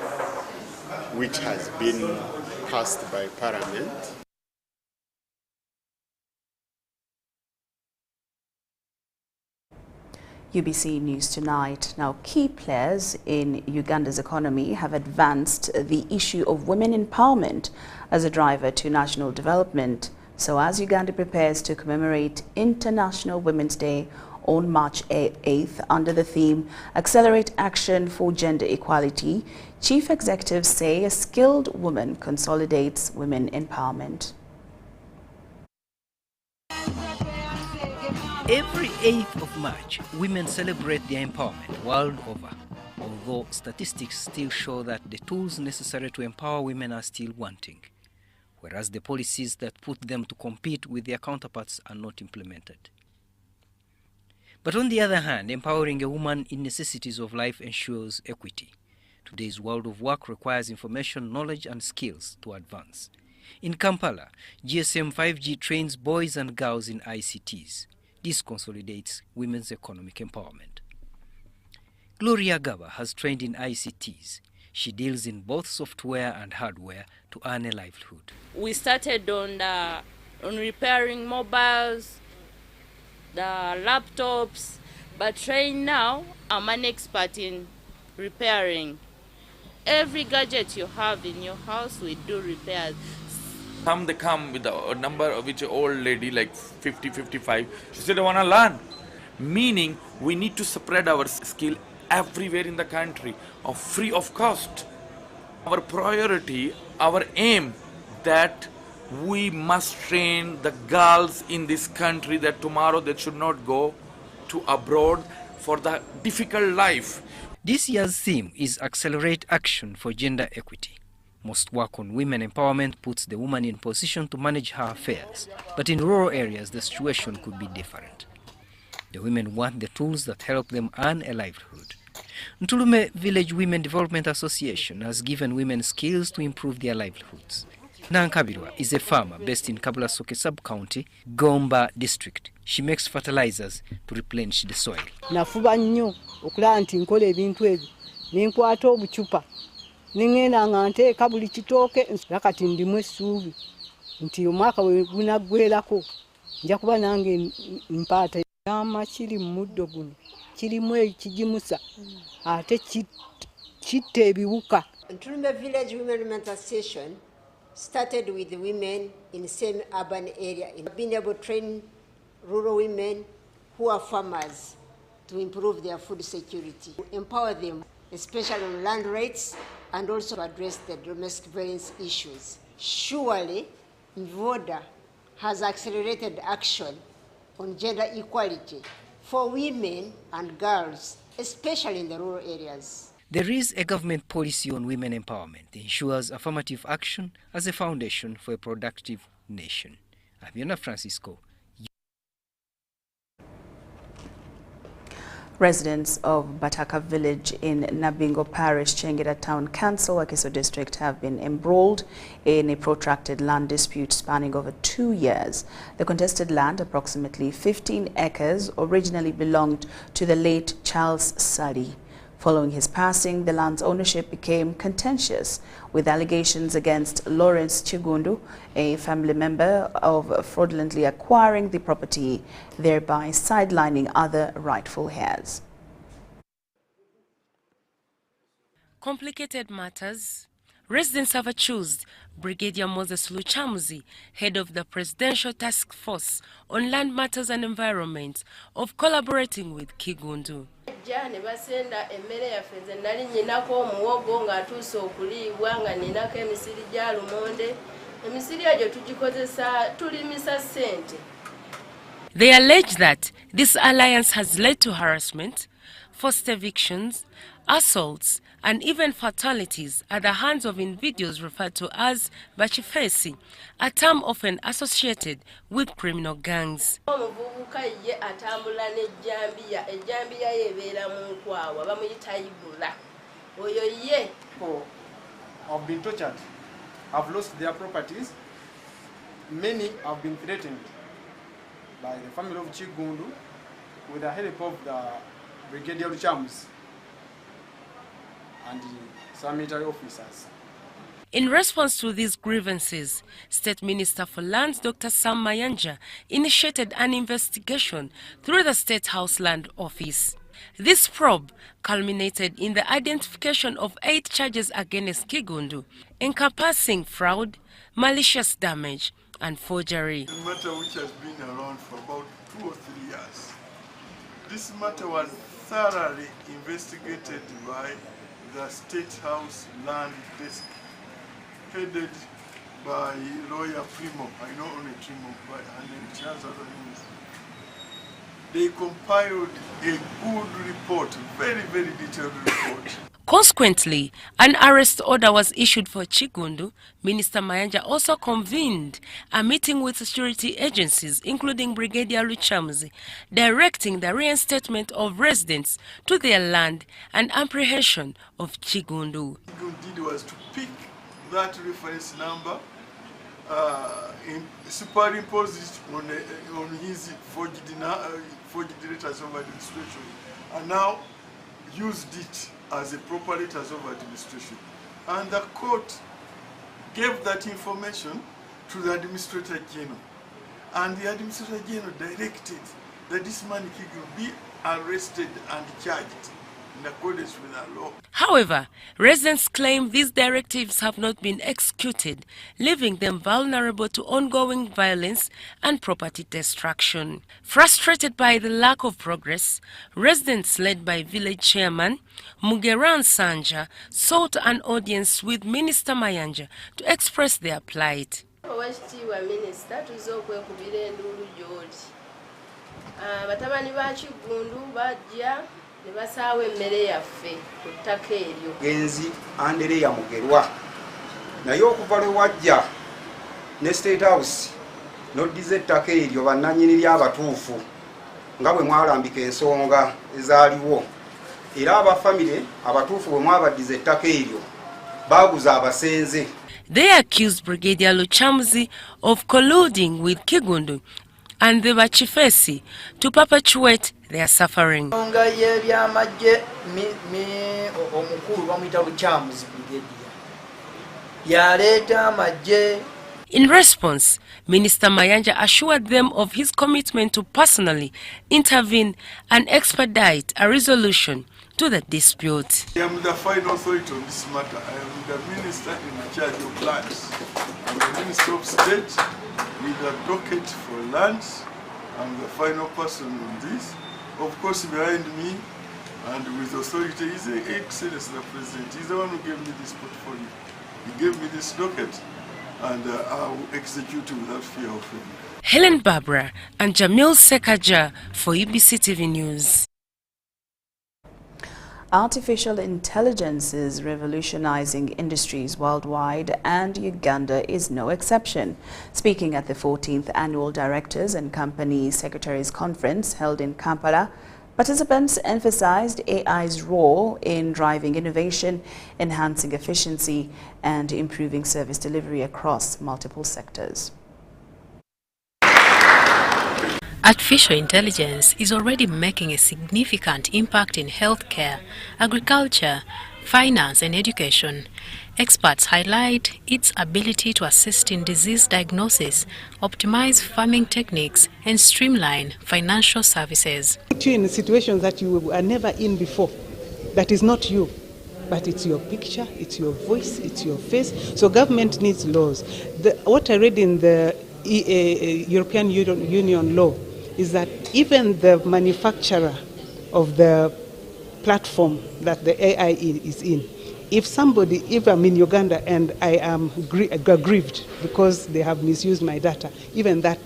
which has been passed by Parliament. UBC News Tonight. Now, key players in Uganda's economy have advanced the issue of women empowerment as a driver to national development. So as Uganda prepares to commemorate International Women's Day on March 8th under the theme Accelerate Action for Gender Equality, chief executives say a skilled woman consolidates women empowerment. Every 8th of March, women celebrate their empowerment world over, although statistics still show that the tools necessary to empower women are still wanting, whereas the policies that put them to compete with their counterparts are not implemented. But on the other hand, empowering a woman in necessities of life ensures equity. Today's world of work requires information, knowledge, and skills to advance. In Kampala, GSM 5G trains boys and girls in ICTs. This consolidates women's economic empowerment. Gloria Gaba has trained in ICTs. She deals in both software and hardware to earn a livelihood. We started on repairing mobiles, the laptops, but right now I'm an expert in repairing. Every gadget you have in your house, we do repairs. They come with a number of which old lady like 50, 55. She said, I want to learn. Meaning we need to spread our skill everywhere in the country, free of cost. Our priority, our aim, that we must train the girls in this country that tomorrow they should not go to abroad for the difficult life. This year's theme is Accelerate Action for Gender Equity. Most work on women empowerment puts the woman in position to manage her affairs, but in rural areas the situation could be different. The women want the tools that help them earn a livelihood. Ntulume Village Women Development Association has given women skills to improve their livelihoods. Nankabirwa is a farmer based in Kabulasoke sub-county, Gomba district. She makes fertilizers to replenish the soil. Nafuba nnyo okulaba nti nkola ebintu ebyo ninkwata obucupa ningenda nga nteeka buli kitooke nakati ndimu essuubi nti omwaka we gunaggweerako nja kuba nange mpaata kyama kiri mu muddo guno kirimu ekigimusa ate kitta ebiwuka. Ntulume Village Women Association started with the women in the same urban area, being able to train rural women who are farmers to improve their food security, empower them, especially on land rates, and also address the domestic violence issues. Surely, Mvoda has accelerated action on gender equality for women and girls, especially in the rural areas. There is a government policy on women empowerment that ensures affirmative action as a foundation for a productive nation. I'm Francisco. Residents of Bataka village in Nabingo Parish, Chengeda Town Council, Wakiso District have been embroiled in a protracted land dispute spanning over 2 years. The contested land, approximately 15 acres, originally belonged to the late Charles Sadi. Following his passing, the land's ownership became contentious, with allegations against Lawrence Chigundu, a family member, of fraudulently acquiring the property, thereby sidelining other rightful heirs. Complicated matters. Residents have accused Brigadier Moses Luchamuzi, head of the Presidential Task Force on Land Matters and Environment, of collaborating with Kigundu. Jane basenda emmere yaffe nze nali nnyinako omuwogo ng'atuuse okuliibwa nga nninako emisiri gya lumonde. Emisiri egyo tugikozesa tulimisa ssente. They allege that this alliance has led to harassment, forced evictions, assaults, and even fatalities at the hands of individuals referred to as Bachifesi, a term often associated with criminal gangs. Omuvubuka ye atambula n'ejjambiya, ejjambiya ye ebeera mu nkwawa, bamuyita Ibula. Oyo ye. Have been tortured, have lost their properties. Many have been threatened by the family of Chigundu with the help of the Brigadier Chams and the sanitary officers. In response to these grievances, State Minister for Lands Dr. Sam Mayanja initiated an investigation through the State House Land Office. This probe culminated in the identification of 8 charges against Kigundu, encompassing fraud, malicious damage, and forgery. A matter which has been around for about 2 or 3 years. This matter was thoroughly investigated by the State House Land Desk, headed by lawyer Primo. I know only Primo, and then Charles other names. They compiled a good report, very, very detailed report. Consequently, an arrest order was issued for Chigundu. Minister Mayanja also convened a meeting with security agencies, including Brigadier Luchamzi, directing the reinstatement of residents to their land and apprehension of Chigundu. What he did was to pick that reference number, superimpose it on his forged letters of administration, and now used it as a proper letters of administration. And the court gave that information to the Administrator General. And the Administrator General directed that this man Kigundu be arrested and charged in accordance with our law. However, residents claim these directives have not been executed, leaving them vulnerable to ongoing violence and property destruction. Frustrated by the lack of progress, residents led by village chairman Mugeran Sanja sought an audience with Minister Mayanja to express their plight. Genzi andere ya mugerwa naye okuva lwe wajja ne State House noddiza ettaka eryo bannannyini ly'abatuufu nga bwe mwalambika ensonga ezaaliwo, era abafamile abatuufu bwe mwabaddiza ettaka eryo baaguza abasenze. They accused Brigadier Luchamzi of colluding with Kigundu and the Bachifesi to perpetuate their suffering. In response, Minister Mayanja assured them of his commitment to personally intervene and expedite a resolution to the dispute. I am the final authority on this matter. I am the minister in charge of lands. I am the Minister of State with a docket for lands. I am the final person on this. Of course, behind me and with authority is the Excellency the President. He's the one who gave me this portfolio. He gave me this docket, and I will execute it without fear of him. Helen Barbara and Jamil Sekaja for UBC TV News. Artificial intelligence is revolutionizing industries worldwide, and Uganda is no exception. Speaking at the 14th Annual Directors and Company Secretaries Conference held in Kampala, participants emphasized AI's role in driving innovation, enhancing efficiency, and improving service delivery across multiple sectors. Artificial intelligence is already making a significant impact in healthcare, agriculture, finance and education. Experts highlight its ability to assist in disease diagnosis, optimize farming techniques and streamline financial services. In situations that you are never in before, that is not you, but it's your picture, it's your voice, it's your face. So government needs laws. What I read in the European Union law is that even the manufacturer of the platform that the AI is in, if I'm in Uganda and I am aggrieved because they have misused my data, even that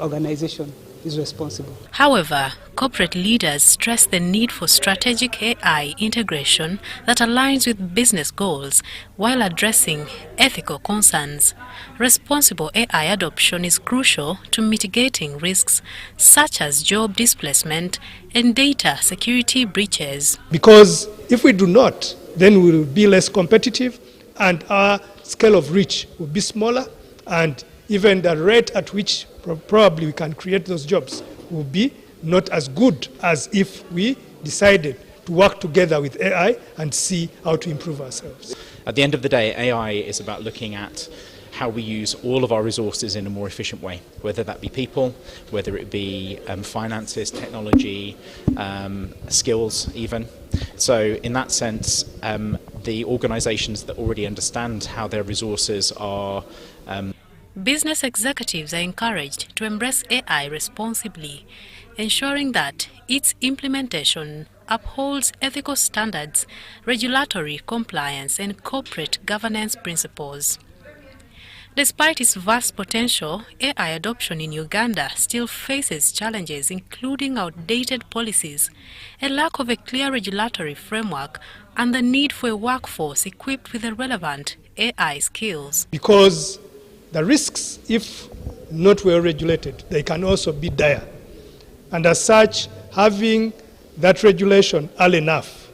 organization is responsible. However, corporate leaders stress the need for strategic AI integration that aligns with business goals while addressing ethical concerns. Responsible AI adoption is crucial to mitigating risks such as job displacement and data security breaches. Because if we do not, then we will be less competitive and our scale of reach will be smaller, and even the rate at which probably we can create those jobs will be not as good as if we decided to work together with AI and see how to improve ourselves. At the end of the day, AI is about looking at how we use all of our resources in a more efficient way, whether that be people, whether it be finances, technology, skills even. So in that sense, the organisations that already understand how their resources are Business executives are encouraged to embrace AI responsibly, ensuring that its implementation upholds ethical standards, regulatory compliance, and corporate governance principles. Despite its vast potential, AI adoption in Uganda still faces challenges including outdated policies, a lack of a clear regulatory framework, and the need for a workforce equipped with the relevant AI skills. Because the risks, if not well regulated, they can also be dire. And as such, having that regulation early enough,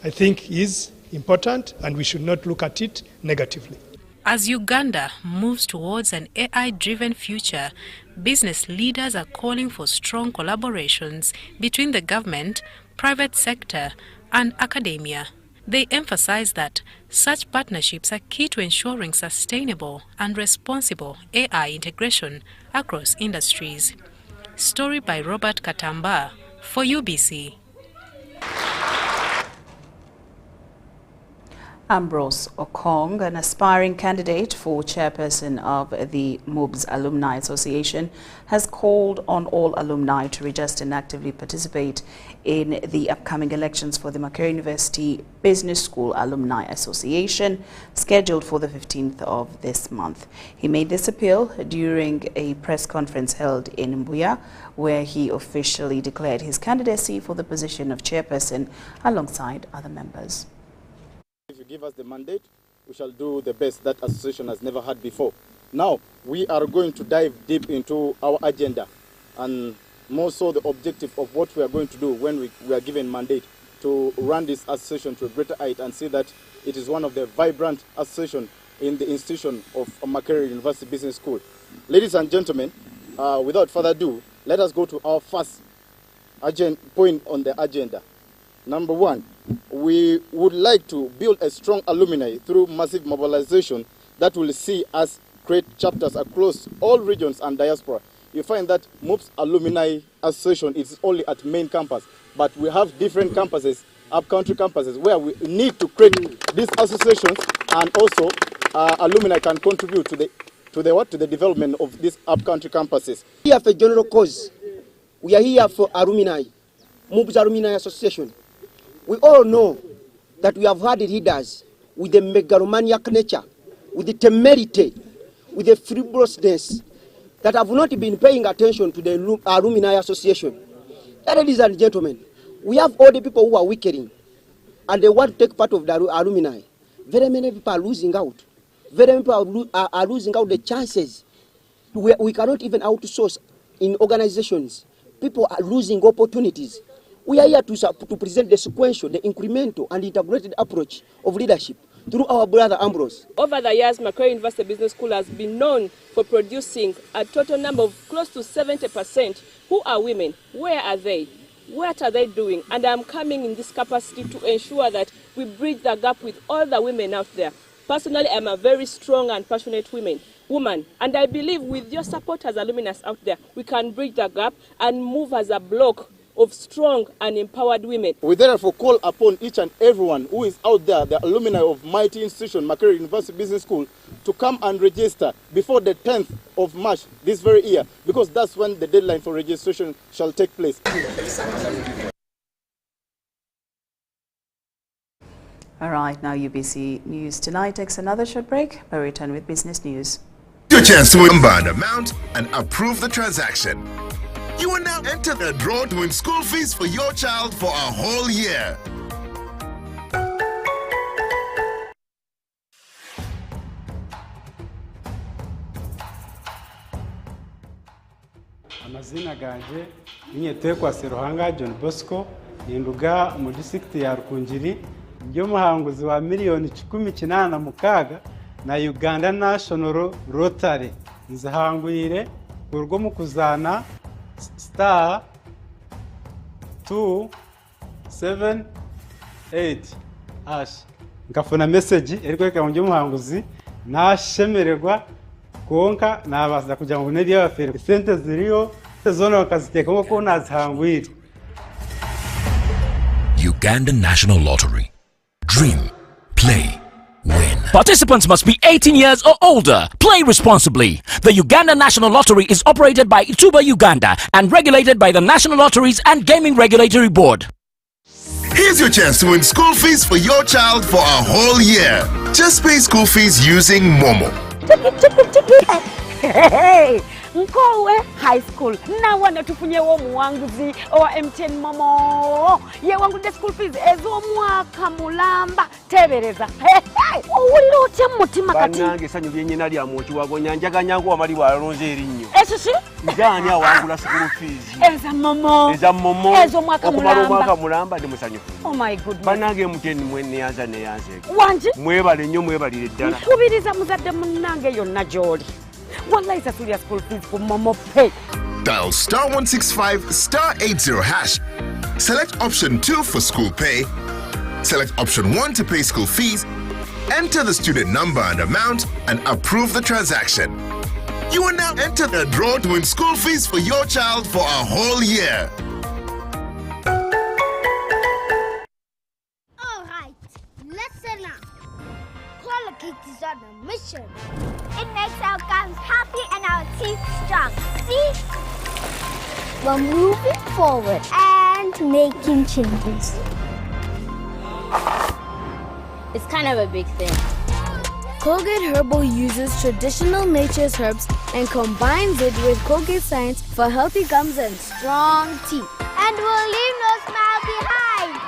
I think, is important, and we should not look at it negatively. As Uganda moves towards an AI-driven future, business leaders are calling for strong collaborations between the government, private sector, and academia. They emphasize that such partnerships are key to ensuring sustainable and responsible AI integration across industries. Story by Robert Katamba for UBC. Ambrose Okong, an aspiring candidate for chairperson of the MUBS Alumni Association, has called on all alumni to register and actively participate in the upcoming elections for the Makerere University Business School Alumni Association, scheduled for the 15th of this month. He made this appeal during a press conference held in Mbuya, where he officially declared his candidacy for the position of chairperson alongside other members. If you give us the mandate, we shall do the best that association has never had before. Now, we are going to dive deep into our agenda and more so the objective of what we are going to do when we are given mandate to run this association to a greater height and see that it is one of the vibrant associations in the institution of Makerere University Business School. Ladies and gentlemen, without further ado, let us go to our first point on the agenda. Number one, we would like to build a strong alumni through massive mobilization that will see us create chapters across all regions and diaspora. You find that MUBS Alumni Association is only at main campus, but we have different campuses, up-country campuses, where we need to create these associations, and also alumni can contribute to the development of these up-country campuses. We have a general cause. We are here for alumni, MUBS Alumni Association. We all know that we have had leaders with the megalomaniac nature, with the temerity, with the frivolousness, that have not been paying attention to the Alumni Association. Ladies and gentlemen, we have all the people who are weakening, and they want to take part of the alumni. Very many people are losing out. Very many people are losing out the chances. We cannot even outsource in organizations. People are losing opportunities. We are here to present the sequential, the incremental and integrated approach of leadership through our brother Ambrose. Over the years, Makerere University Business School has been known for producing a total number of close to 70% who are women. Where are they? What are they doing? And I'm coming in this capacity to ensure that we bridge the gap with all the women out there. Personally, I'm a very strong and passionate woman, and I believe with your support as alumni out there, we can bridge the gap and move as a block of strong and empowered women. We therefore call upon each and everyone who is out there, the alumni of mighty institution Makerere University Business School, to come and register before the 10th of March this very year, because that's when the deadline for registration shall take place. All right, now UBC News Tonight takes another short break. We'll return with business news. Your chance to remember an amount and approve the transaction. You will now enter the draw to win school fees for your child for a whole year. Amazina ganje ninyetekwa Seruhanga John Bosco ninduga mu district ya Rukungiri ryo muhanguzi wa miliyoni 18 na Uganda National Rotary nzahangwire urwo mu kuzana *278# nkafuna message erikweka mu muhanguzi nashemererwa konka nabaza kugira ngo neri yabafere sente ziriyo zona bakaziteka ko nazihangwira. Uganda National Lottery. Dream, play, win. Participants must be 18 years or older. Play responsibly. The Uganda National Lottery is operated by Ituba Uganda and regulated by the National Lotteries and Gaming Regulatory Board. Here's your chance to win school fees for your child for a whole year. Just pay school fees using Momo. Hey, Nkowe High School. Now wana tufunye wo muwanguzi owa MTN Momo. Ye wangu de school fees ezo mwaka mulamba tebereza. Hey, ulote mutima kati. Banange sanyu byenye nali amochi wago nyanjaga nyango amali wa ronze erinyo. Esisi? Njani awangula school fees. Eza Momo. Eza Momo. Ezo mwaka mulamba. Mwaka mulamba ndi musanyu. Oh my goodness. Banange MTN mwene yaza ne yaze. Wanji? Mwebale nnyo mwebalire ddala. Nkubiriza muzadde munange yonna gy'oli. Wallahi sasulia school fees for Momo Pay. Dial *165 *80 hash. Select option 2 for school pay. Select option 1 to pay school fees. Enter the student number and amount and approve the transaction. You will now enter the draw to win school fees for your child for a whole year. Alright, listen up. Politics is on a mission. It makes our gums happy and our teeth strong. See? We're moving forward and making changes. It's kind of a big thing. Colgate Herbal uses traditional nature's herbs and combines it with Colgate Science for healthy gums and strong teeth. And we'll leave no smile behind.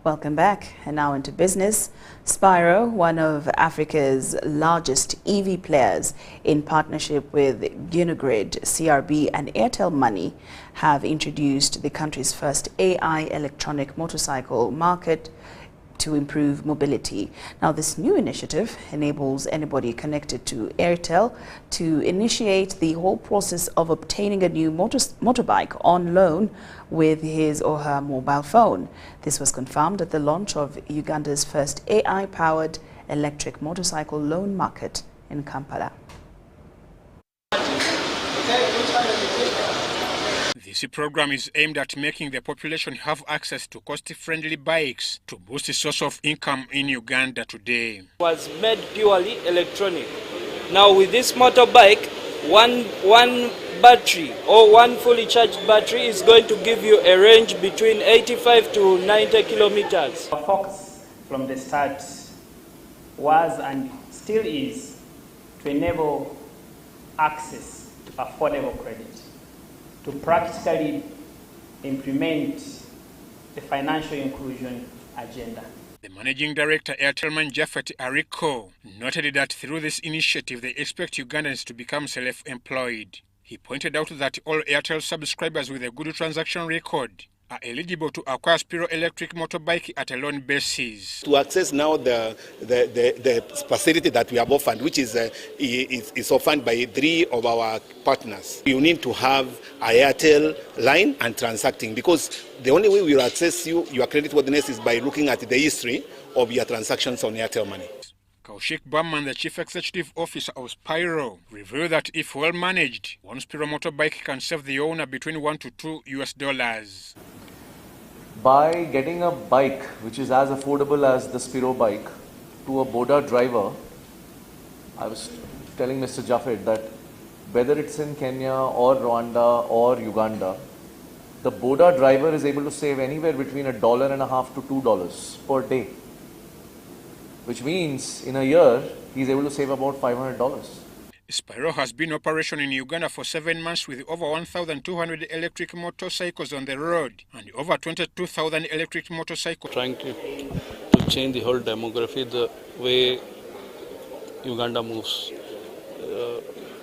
Welcome back, and now into business. Spiro, one of Africa's largest EV players, in partnership with Unigrid, CRB and Airtel Money, have introduced the country's first AI electronic motorcycle market to improve mobility. Now, this new initiative enables anybody connected to Airtel to initiate the whole process of obtaining a new motorbike on loan with his or her mobile phone. This was confirmed at the launch of Uganda's first AI-powered electric motorcycle loan market in Kampala. This program is aimed at making the population have access to cost-friendly bikes to boost the source of income in Uganda today. Was made purely electronic. Now with this motorbike, one battery or one fully charged battery is going to give you a range between 85 to 90 kilometers. Our focus from the start was and still is to enable access to affordable credit, to practically implement the financial inclusion agenda. The Managing Director, Airtelman Japhet Ariko, noted that through this initiative they expect Ugandans to become self-employed. He pointed out that all Airtel subscribers with a good transaction record are eligible to acquire Spiro electric motorbike at a loan basis. To access now the facility that we have offered, which is offered by 3 of our partners, you need to have a Airtel line and transacting, because the only way we will access your creditworthiness is by looking at the history of your transactions on Airtel Money. Kaushik Bamman, the Chief Executive Officer of Spiro, revealed that if well managed, one Spiro motorbike can save the owner between $1 to $2. By getting a bike which is as affordable as the Spiro bike to a Boda driver, I was telling Mr. Jaffet that whether it's in Kenya or Rwanda or Uganda, the Boda driver is able to save anywhere between $1.50 to $2 per day, which means in a year he's able to save about $500. Spiro has been in operation in Uganda for 7 months with over 1,200 electric motorcycles on the road and over 22,000 electric motorcycles. Trying to change the whole demography, the way Uganda moves.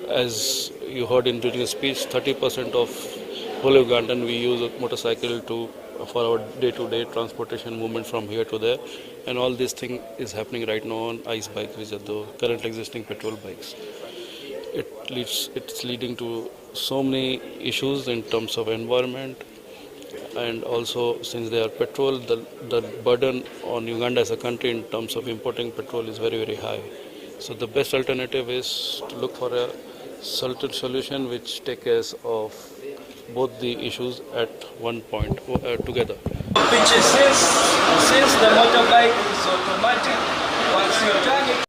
As you heard in during the speech, 30% of whole Ugandan we use a motorcycle for our day-to-day transportation movement from here to there, and all this thing is happening right now on ICE bikes, which are the current existing petrol bikes. it's leading to so many issues in terms of environment, and also since they are petrol, the burden on Uganda as a country in terms of importing petrol is very, very high. So the best alternative is to look for a certain solution which takes care of both the issues at one point together. Since the motorbike is automatic, once you turn it.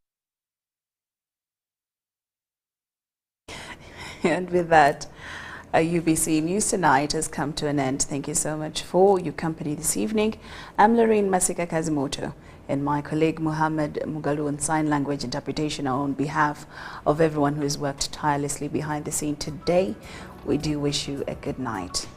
And with that, UBC News Tonight has come to an end. Thank you so much for your company this evening. I'm Lauryn Masika Kazimoto, and my colleague Muhammad Mugalu on sign language interpretation on behalf of everyone who has worked tirelessly behind the scene today. We do wish you a good night.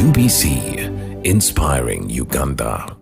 UBC, inspiring Uganda.